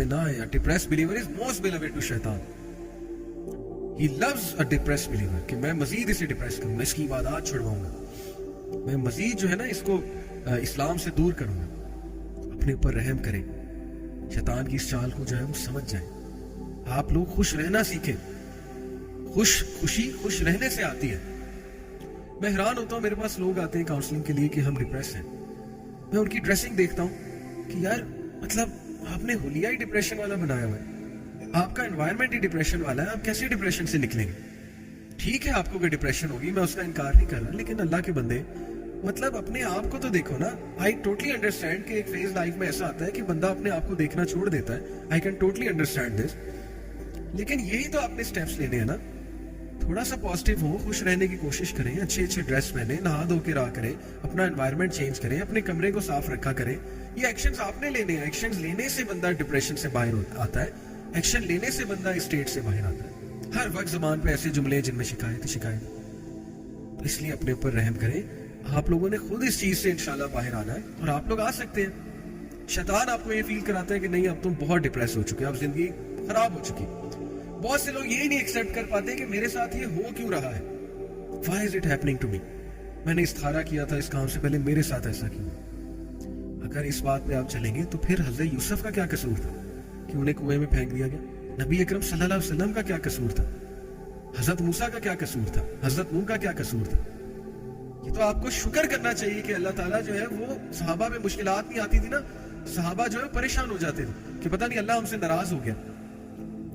میں نہ آئے. Depressed believer is most beloved to شیطان. He loves a depressed believer کہ میں مزید اسے ڈپریس کروں گا, اس کی عبادات چھڑواؤں گا, میں مزید جو ہے نا اس کو اسلام سے دور کروں گا. اپنے اوپر رحم کریں, شیطان کی اس چال کو جو ہے وہ سمجھ جائیں. آپ لوگ خوش رہنا سیکھیں. خوش رہنے سے آتی ہے. میں حیران ہوتا ہوں, میرے پاس لوگ آتے ہیں کاؤنسلنگ کے لیے کہ ہم ڈپریس ہیں. میں ان کی ڈریسنگ دیکھتا ہوں کہ یار مطلب آپ نے حلیہ ہی ڈپریشن والا بنایا ہوا ہے, آپ کا انوائرمنٹ ہی ڈپریشن والا ہے, آپ کیسے ڈپریشن سے نکلیں گے؟ ٹھیک ہے آپ کو کوئی ڈپریشن ہوگی, میں اس کا انکار نہیں کر رہا, لیکن اللہ کے بندے مطلب اپنے آپ کو تو دیکھو نا. آئی ٹوٹلی انڈرسٹینڈ کہ ایک فیز لائف میں ایسا آتا ہے کہ بندہ اپنے آپ کو دیکھنا چھوڑ دیتا ہے. I can totally understand this, لیکن یہی تو آپ نے اسٹیپس لینے ہیں نا. تھوڑا سا پازیٹیو ہو, خوش رہنے کی کوشش کریں, اچھے ڈریس پہنیں, نہا دھو کے رہا کریں, اپنا انوائرمنٹ چینج کریں, اپنے کمرے کو صاف رکھا کریں. یہ ایکشنز آپ نے لینے ہیں. ایکشنز لینے سے بندہ ڈپریشن سے باہر آتا ہے. ایکشن لینے سے بندہ اسٹیٹ سے باہر آتا ہے. ہر وقت زبان پہ ایسے جملے جن میں شکایت. تو اس لیے اپنے اوپر رحم کریں. آپ لوگوں نے خود اس چیز سے انشاءاللہ باہر آنا ہے, اور آپ لوگ آ سکتے ہیں. شیطان آپ کو یہ فیل کراتا ہے کہ نہیں اب تم بہت ڈپریس ہو چکے, اب زندگی خراب ہو چکی. بہت سے لوگ یہی نہیں ایکسیپٹ کر پاتے کہ میرے ساتھ یہ ہو کیوں رہا ہے. Why is it happening to me? میں نے استخارہ کیا تھا اس کام سے پہلے, میرے ساتھ ایسا کیوں؟ اگر اس بات پہ آپ چلیں گے تو پھر حضرت یوسف کا کیا قصور تھا کہ انہیں کنویں میں پھینک دیا گیا؟ نبی اکرم صلی اللہ علیہ وسلم کا کیا قصور تھا؟ حضرت موسیٰ کا کیا قصور تھا؟ حضرت نوح کا کیا قصور تھا؟ یہ تو آپ کو شکر کرنا چاہیے کہ اللہ تعالیٰ جو ہے وہ صحابہ میں مشکلات نہیں آتی تھی نا, صحابہ جو ہے پریشان ہو جاتے تھے کہ پتہ نہیں اللہ ہم سے ناراض ہو گیا.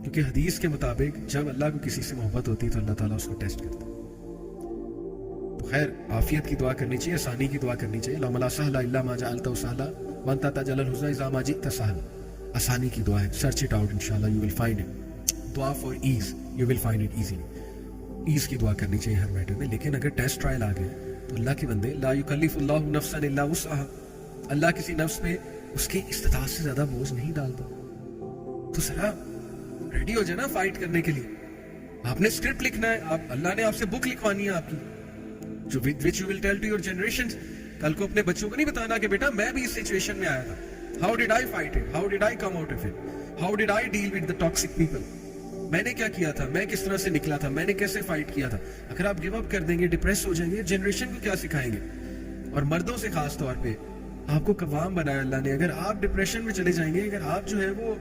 کیونکہ حدیث کے مطابق جب اللہ کو کسی سے محبت ہوتی ہے تو اللہ تعالیٰ اس کو ٹیسٹ کرتا ہے. تو خیر عافیت کی دعا کرنی چاہیے, آسانی کی دعا کرنی چاہیے. اللہم لا سہل الا ما جعلتہ سہلا وانت تجعل الحزن اذا ما جئت سہلا. آسانی کی دعا ہے, سرچ اٹ آؤٹ انشاءاللہ یو ول فائنڈ اٹ. دعا far as, you will find it easily. As کی دعا کرنی چاہیے ہر میٹر میں. لیکن اگر ٹیسٹ ٹرائل آ گئے تو اللہ کے بندے, لا یکلف اللہ نفسا الا وسعها, اللہ کسی نفس پہ اس کی استطاعت سے زیادہ بوجھ نہیں ڈالتا. تو ذرا ریڈی ہو جانا فائٹ کرنے کے لیے. آپ نے اسکرپٹ لکھنا ہے, آپ اللہ نے آپ سے بک لکھوانی ہے آپ کی, جو which you will tell to your generations. کل کو اپنے بچوں کو نہیں بتانا کہ بیٹا میں بھی اس سچویشن میں آیا تھا. How did I fight it? How did I come out of it? How did I deal with the toxic people? میں نے کیا کیا تھا, میں کس طرح سے نکلا تھا, میں نے کیسے فائٹ کیا تھا. اگر آپ گیو اپ کر دیں گے, ڈپریس ہو جائیں گے, جنریشن کو کیا سکھائیں گے؟ اور مردوں سے خاص طور پہ آپ کو قوام بنایا اللہ نے. اگر آپ ڈپریشن میں چلے جائیں گے, اگر آپ جو ہے وہ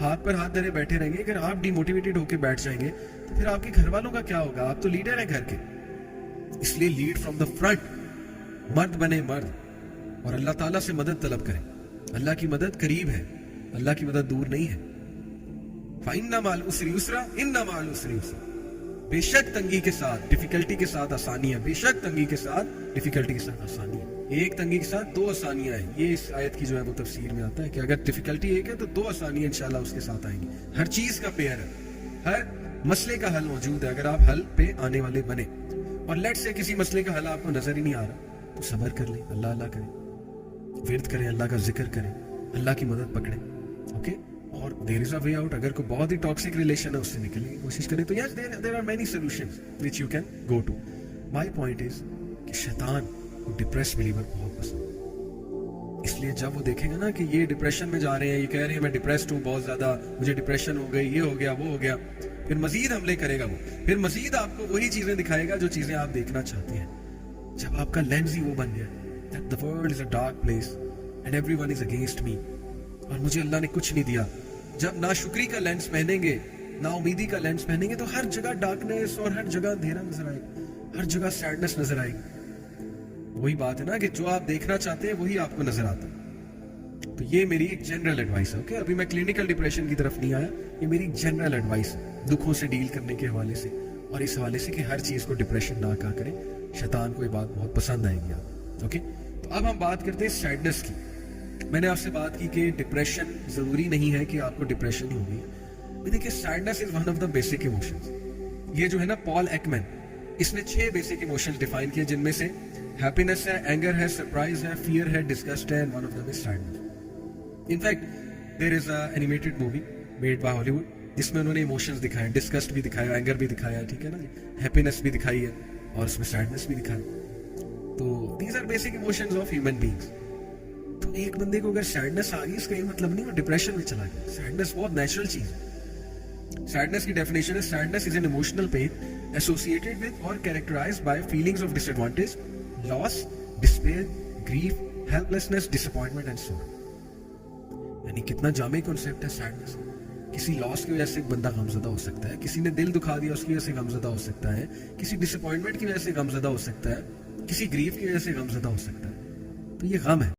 ہاتھ پر ہاتھ دھرے بیٹھے رہیں گے, اگر آپ ڈی موٹیویٹڈ ہو کے بیٹھ جائیں گے, تو پھر آپ کے گھر والوں کا کیا ہوگا؟ آپ تو لیڈر ہیں گھر کے. اس لیے لیڈ فرام دا فرنٹ, مرد بنے مرد, اور اللہ تعالیٰ سے مدد طلب کریں. اللہ کی مدد قریب ہے, اللہ کی مدد دور نہیں ہے. فَإِنَّ مَعَ الْعُسْرِ يُسْرًا إِنَّ مَعَ الْعُسْرِ يُسْرًا. بے شک تنگی کے ساتھ, ڈیفیکلٹی کے ساتھ آسانی ہے. بے شک تنگی کے ساتھ, ڈیفیکلٹی کے ساتھ آسانی ہے. ایک تنگی کے ساتھ دو آسانیاں ہیں. یہ اس آیت کی جو ہے وہ تفسیر میں آتا ہے کہ اگر ڈیفیکلٹی ایک ہے تو دو آسانیاں انشاءاللہ اس کے ساتھ آئیں گی. ہر چیز کا پیئر ہے, ہر مسئلے کا حل موجود ہے اگر آپ حل پہ آنے والے بنے. اور لیٹ سے کسی مسئلے کا حل آپ کو نظر ہی نہیں آ رہا تو صبر کر لیں, اللہ اللہ کریں, ورد کریں, اللہ کا ذکر کریں, اللہ کی مدد پکڑیں. اوکے, اور دیر از اے وے آؤٹ. اگر کوئی بہت ہی ٹاکسک ریلیشن ہے اس سے نکلنے کی کوشش کریں تو yes there are many solutions which you can go to. My point is کہ شیطان کو ڈپریس بلیور بہت پسند. اس لیے جب وہ دیکھے گا نا کہ یہ ڈپریشن میں جا رہے ہیں, یہ کہہ رہے ہیں میں ڈپریسڈ ہوں بہت زیادہ, مجھے ڈپریشن ہو گئی, یہ ہو گیا, وہ ہو گیا, پھر مزید حملے کرے گا. وہ پھر مزید آپ کو وہی چیزیں دکھائے گا جو چیزیں آپ دیکھنا چاہتے ہیں. جب آپ کا لینز ہی وہ بن گیا that the world is a dark place and everyone is against me, اور مجھے اللہ نے کچھ نہیں دیا. جب ناشکری کا لینس پہنیں گے, نا امیدی کا لینس پہنیں گے, تو ہر جگہ ڈارکنیس اور ہر جگہ اندھیرا نظر آئے گا, ہر جگہ سیڈنس نظر آئے گی. وہی بات ہے نا کہ جو آپ دیکھنا چاہتے ہیں وہی آپ کو نظر آتا ہے. تو یہ میری ایک جنرل ایڈوائس ہے. اوکے, ابھی میں کلینکل ڈپریشن کی طرف نہیں آیا, یہ میری جنرل ایڈوائس ہے دکھوں سے ڈیل کرنے کے حوالے سے, اور اس حوالے سے کہ ہر چیز کو ڈپریشن نہ کہا کریں. شیطان کو یہ بات بہت پسند آئے گی آپ. اوکے, تو اب ہم بات کرتے ہیں سیڈنس کی. میں نے آپ سے بات کی کہ ڈپریشن ضروری نہیں ہے کہ آپ کو ڈپریشن ہی ہوگی. دیکھیے sadness is one of the basic emotions. یہ جو ہے نا پال ایکمن, اس نے 6 بیسک ایموشنز ڈیفائن کیے, جن میں سے ہیپینس ہے, اینگر ہے, سرپرائز ہے, فیئر ہے, ڈسگسٹ ہے, and one of them is sadness. In fact there is a animated movie made by ہالی ووڈ جس میں انہوں نے ایموشنز دکھائے, ڈسگسٹ بھی دکھایا, اینگر بھی دکھایا, ٹھیک ہے نا جی, ہیپینس بھی دکھائی ہے, اور اس میں سیڈنس بھی دکھایا. تو these are basic emotions of human beings. تو ایک بندے کو اگر سیڈنس آ گئی اس کا یہ مطلب نہیں وہ ڈپریشن میں چلا گیا. سیڈنس بہت نیچرل چیز ہے. سیڈنس کی ڈیفینیشن ہے sadness is an emotional pain associated with اور characterized by feelings of disadvantage, loss, despair, grief, helplessness, disappointment and so. یعنی کتنا جامع کنسیپٹ ہے سیڈنس. کسی لاس کی وجہ سے ایک بندہ غمزدہ ہو سکتا ہے, کسی نے دل دکھا دیا اس کی وجہ سے غمزدہ ہو سکتا ہے, کسی ڈس اپوائنٹمنٹ کی وجہ سے غمزدہ ہو سکتا ہے, کسی گریف کی وجہ سے غمزدہ ہو سکتا ہے. تو یہ غم ہے.